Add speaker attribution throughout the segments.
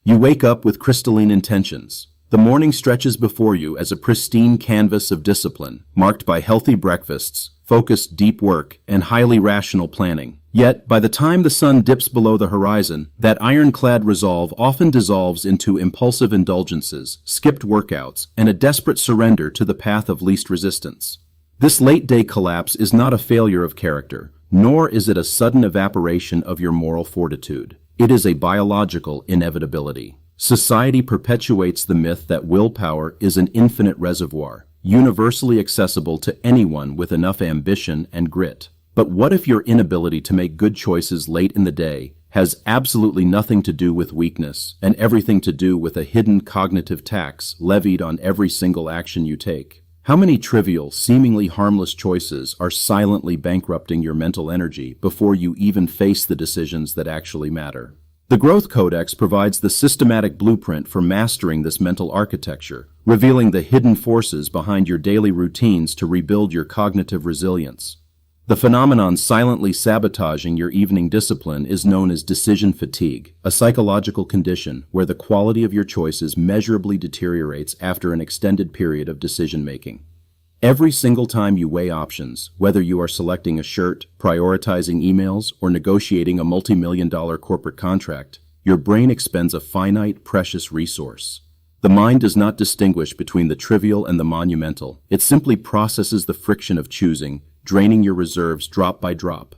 Speaker 1: You wake up with crystalline intentions. The morning stretches before you as a pristine canvas of discipline, marked by healthy breakfasts, focused deep work, and highly rational planning. Yet, by the time the sun dips below the horizon, that ironclad resolve often dissolves into impulsive indulgences, skipped workouts, and a desperate surrender to the path of least resistance. This late-day collapse is not a failure of character, nor is it a sudden evaporation of your moral fortitude. It is a biological inevitability. Society perpetuates the myth that willpower is an infinite reservoir, universally accessible to anyone with enough ambition and grit. But what if your inability to make good choices late in the day has absolutely nothing to do with weakness and everything to do with a hidden cognitive tax levied on every single action you take? How many trivial, seemingly harmless choices are silently bankrupting your mental energy before you even face the decisions that actually matter? The Growth Codex provides the systematic blueprint for mastering this mental architecture, revealing the hidden forces behind your daily routines to rebuild your cognitive resilience. The phenomenon silently sabotaging your evening discipline is known as decision fatigue, a psychological condition where the quality of your choices measurably deteriorates after an extended period of decision-making. Every single time you weigh options, whether you are selecting a shirt, prioritizing emails, or negotiating a multi-million-dollar corporate contract, your brain expends a finite, precious resource. The mind does not distinguish between the trivial and the monumental. It simply processes the friction of choosing, draining your reserves drop by drop.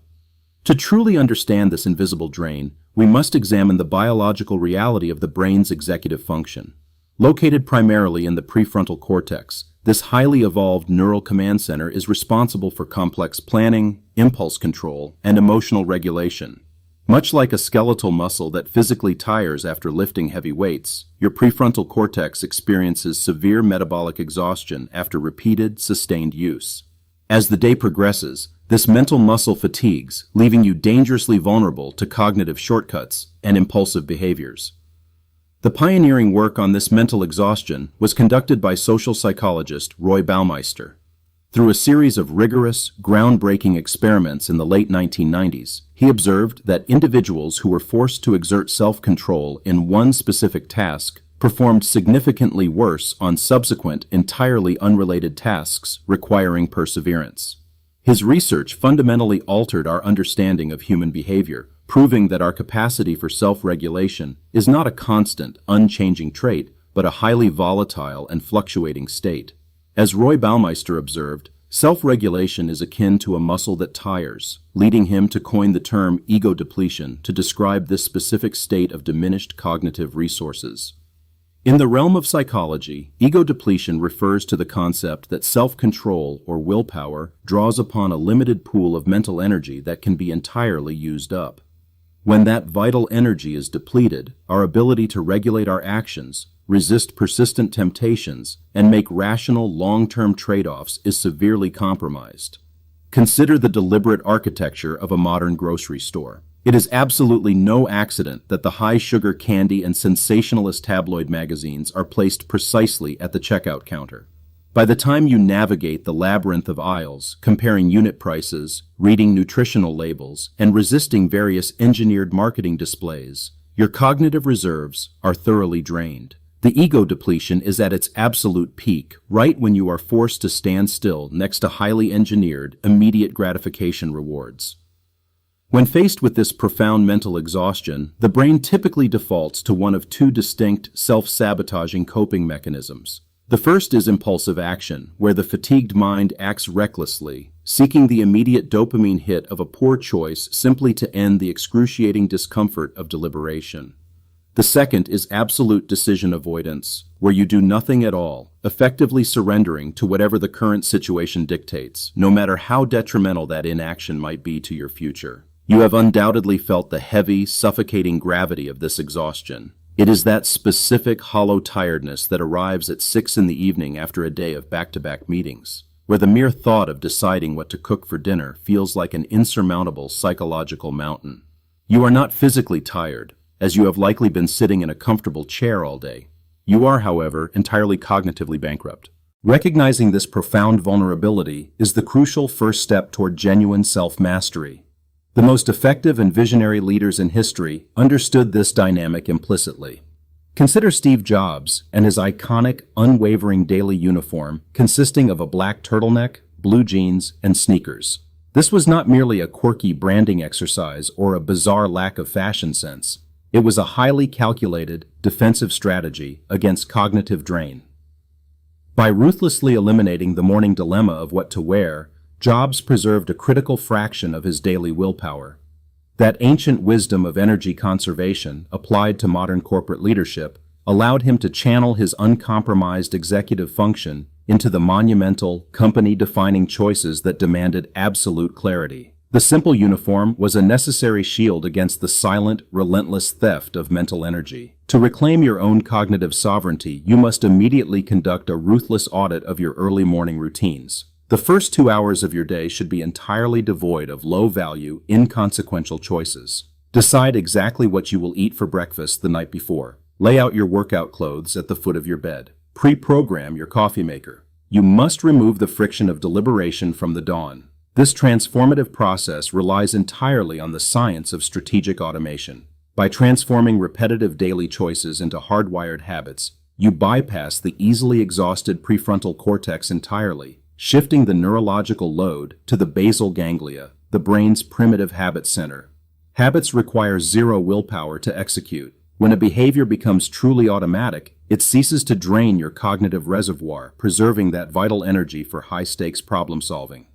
Speaker 1: To truly understand this invisible drain, we must examine the biological reality of the brain's executive function. Located primarily in the prefrontal cortex, this highly evolved neural command center is responsible for complex planning, impulse control, and emotional regulation. Much like a skeletal muscle that physically tires after lifting heavy weights, your prefrontal cortex experiences severe metabolic exhaustion after repeated, sustained use. As the day progresses, this mental muscle fatigues, leaving you dangerously vulnerable to cognitive shortcuts and impulsive behaviors. The pioneering work on this mental exhaustion was conducted by social psychologist Roy Baumeister. Through a series of rigorous, groundbreaking experiments in the late 1990s, he observed that individuals who were forced to exert self-control in one specific task performed significantly worse on subsequent, entirely unrelated tasks requiring perseverance. His research fundamentally altered our understanding of human behavior, proving that our capacity for self-regulation is not a constant, unchanging trait, but a highly volatile and fluctuating state. As Roy Baumeister observed, self-regulation is akin to a muscle that tires, leading him to coin the term ego depletion to describe this specific state of diminished cognitive resources. In the realm of psychology, ego depletion refers to the concept that self-control or willpower draws upon a limited pool of mental energy that can be entirely used up. When that vital energy is depleted, our ability to regulate our actions, resist persistent temptations, and make rational long-term trade-offs is severely compromised. Consider the deliberate architecture of a modern grocery store. It is absolutely no accident that the high-sugar candy and sensationalist tabloid magazines are placed precisely at the checkout counter. By the time you navigate the labyrinth of aisles, comparing unit prices, reading nutritional labels, and resisting various engineered marketing displays, your cognitive reserves are thoroughly drained. The ego depletion is at its absolute peak, right when you are forced to stand still next to highly engineered, immediate gratification rewards. When faced with this profound mental exhaustion, the brain typically defaults to one of two distinct, self-sabotaging coping mechanisms. The first is impulsive action, where the fatigued mind acts recklessly, seeking the immediate dopamine hit of a poor choice simply to end the excruciating discomfort of deliberation. The second is absolute decision avoidance, where you do nothing at all, effectively surrendering to whatever the current situation dictates, no matter how detrimental that inaction might be to your future. You have undoubtedly felt the heavy, suffocating gravity of this exhaustion. It is that specific hollow tiredness that arrives at 6 p.m. after a day of back-to-back meetings, where the mere thought of deciding what to cook for dinner feels like an insurmountable psychological mountain. You are not physically tired, as you have likely been sitting in a comfortable chair all day. You are, however, entirely cognitively bankrupt. Recognizing this profound vulnerability is the crucial first step toward genuine self-mastery. The most effective and visionary leaders in history understood this dynamic implicitly. Consider Steve Jobs and his iconic, unwavering daily uniform consisting of a black turtleneck, blue jeans, and sneakers. This was not merely a quirky branding exercise or a bizarre lack of fashion sense. It was a highly calculated, defensive strategy against cognitive drain. By ruthlessly eliminating the morning dilemma of what to wear, Jobs preserved a critical fraction of his daily willpower. That ancient wisdom of energy conservation, applied to modern corporate leadership, allowed him to channel his uncompromised executive function into the monumental, company-defining choices that demanded absolute clarity. The simple uniform was a necessary shield against the silent, relentless theft of mental energy. To reclaim your own cognitive sovereignty, you must immediately conduct a ruthless audit of your early morning routines. The first 2 hours of your day should be entirely devoid of low-value, inconsequential choices. Decide exactly what you will eat for breakfast the night before. Lay out your workout clothes at the foot of your bed. Pre-program your coffee maker. You must remove the friction of deliberation from the dawn. This transformative process relies entirely on the science of strategic automation. By transforming repetitive daily choices into hardwired habits, you bypass the easily exhausted prefrontal cortex entirely, shifting the neurological load to the basal ganglia, the brain's primitive habit center. Habits require zero willpower to execute. When a behavior becomes truly automatic, it ceases to drain your cognitive reservoir, preserving that vital energy for high-stakes problem-solving.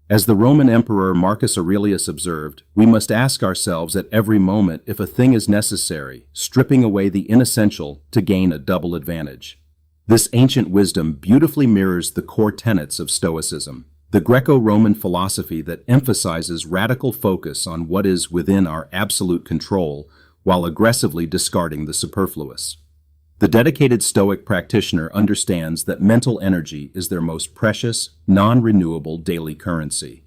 Speaker 1: As the Roman Emperor Marcus Aurelius observed, we must ask ourselves at every moment if a thing is necessary, stripping away the inessential to gain a double advantage. This ancient wisdom beautifully mirrors the core tenets of Stoicism, the Greco-Roman philosophy that emphasizes radical focus on what is within our absolute control while aggressively discarding the superfluous. The dedicated Stoic practitioner understands that mental energy is their most precious, non-renewable daily currency.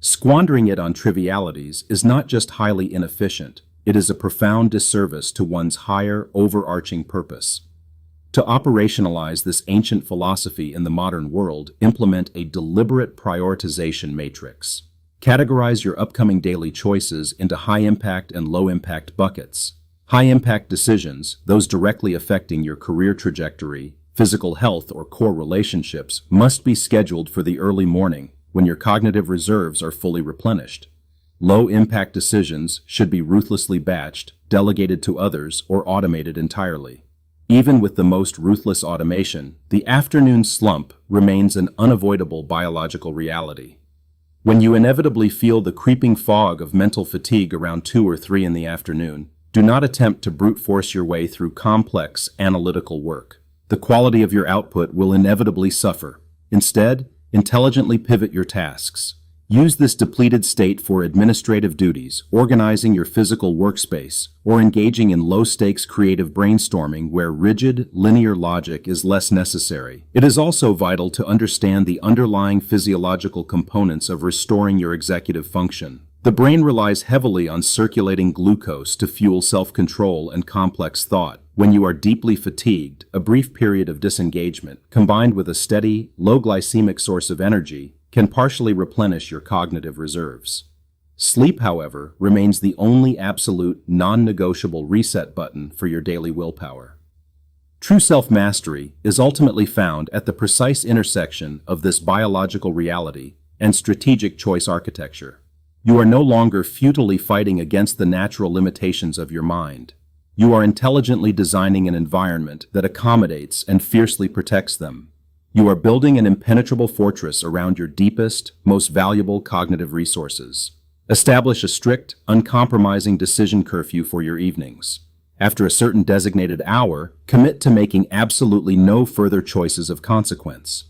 Speaker 1: Squandering it on trivialities is not just highly inefficient, it is a profound disservice to one's higher, overarching purpose. To operationalize this ancient philosophy in the modern world, implement a deliberate prioritization matrix. Categorize your upcoming daily choices into high-impact and low-impact buckets. High-impact decisions, those directly affecting your career trajectory, physical health, or core relationships, must be scheduled for the early morning when your cognitive reserves are fully replenished. Low-impact decisions should be ruthlessly batched, delegated to others, or automated entirely. Even with the most ruthless automation, the afternoon slump remains an unavoidable biological reality. When you inevitably feel the creeping fog of mental fatigue around 2 or 3 in the afternoon, do not attempt to brute force your way through complex, analytical work. The quality of your output will inevitably suffer. Instead, intelligently pivot your tasks. Use this depleted state for administrative duties, organizing your physical workspace, or engaging in low-stakes creative brainstorming where rigid, linear logic is less necessary. It is also vital to understand the underlying physiological components of restoring your executive function. The brain relies heavily on circulating glucose to fuel self-control and complex thought. When you are deeply fatigued, a brief period of disengagement, combined with a steady, low-glycemic source of energy, can partially replenish your cognitive reserves. Sleep, however, remains the only absolute, non-negotiable reset button for your daily willpower. True self-mastery is ultimately found at the precise intersection of this biological reality and strategic choice architecture. You are no longer futilely fighting against the natural limitations of your mind. You are intelligently designing an environment that accommodates and fiercely protects them. You are building an impenetrable fortress around your deepest, most valuable cognitive resources. Establish a strict, uncompromising decision curfew for your evenings. After a certain designated hour, commit to making absolutely no further choices of consequence.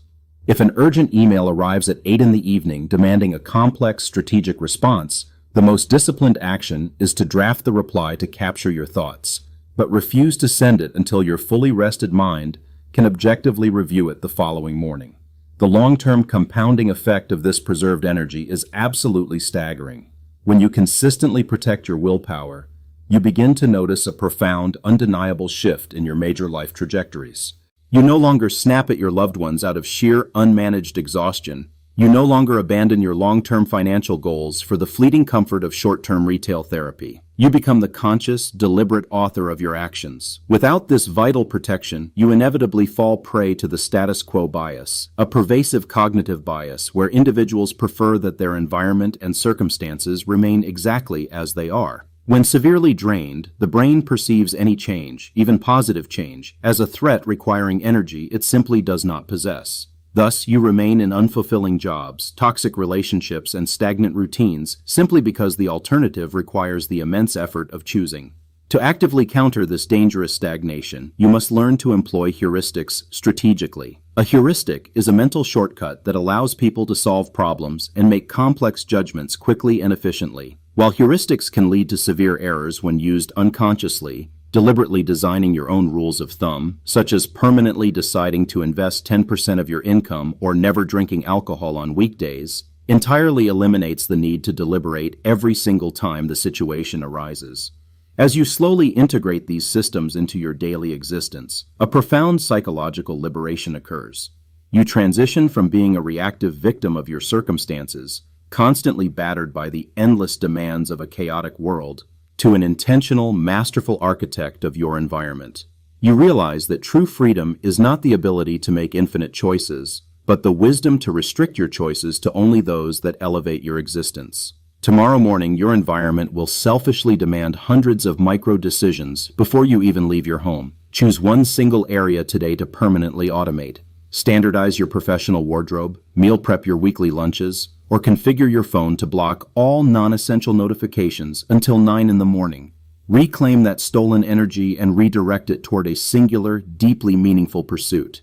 Speaker 1: If an urgent email arrives at 8 in the evening demanding a complex strategic response, the most disciplined action is to draft the reply to capture your thoughts, but refuse to send it until your fully rested mind can objectively review it the following morning. The long-term compounding effect of this preserved energy is absolutely staggering. When you consistently protect your willpower, you begin to notice a profound, undeniable shift in your major life trajectories. You no longer snap at your loved ones out of sheer unmanaged exhaustion. You no longer abandon your long-term financial goals for the fleeting comfort of short-term retail therapy. You become the conscious, deliberate author of your actions. Without this vital protection, you inevitably fall prey to the status quo bias, a pervasive cognitive bias where individuals prefer that their environment and circumstances remain exactly as they are. When severely drained, the brain perceives any change, even positive change, as a threat requiring energy it simply does not possess. Thus, you remain in unfulfilling jobs, toxic relationships, and stagnant routines simply because the alternative requires the immense effort of choosing. To actively counter this dangerous stagnation, you must learn to employ heuristics strategically. A heuristic is a mental shortcut that allows people to solve problems and make complex judgments quickly and efficiently. While heuristics can lead to severe errors when used unconsciously, deliberately designing your own rules of thumb, such as permanently deciding to invest 10% of your income or never drinking alcohol on weekdays, entirely eliminates the need to deliberate every single time the situation arises. As you slowly integrate these systems into your daily existence, a profound psychological liberation occurs. You transition from being a reactive victim of your circumstances, constantly battered by the endless demands of a chaotic world, to an intentional, masterful architect of your environment. You realize that true freedom is not the ability to make infinite choices, but the wisdom to restrict your choices to only those that elevate your existence. Tomorrow morning, your environment will selfishly demand hundreds of micro-decisions before you even leave your home. Choose one single area today to permanently automate. Standardize your professional wardrobe, meal prep your weekly lunches, or configure your phone to block all non-essential notifications until 9 in the morning. Reclaim that stolen energy and redirect it toward a singular, deeply meaningful pursuit.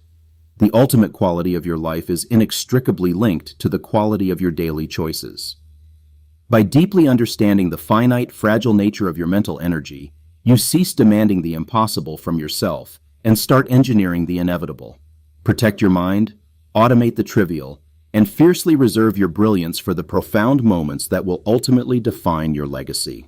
Speaker 1: The ultimate quality of your life is inextricably linked to the quality of your daily choices. By deeply understanding the finite, fragile nature of your mental energy, you cease demanding the impossible from yourself and start engineering the inevitable. Protect your mind, automate the trivial, and fiercely reserve your brilliance for the profound moments that will ultimately define your legacy.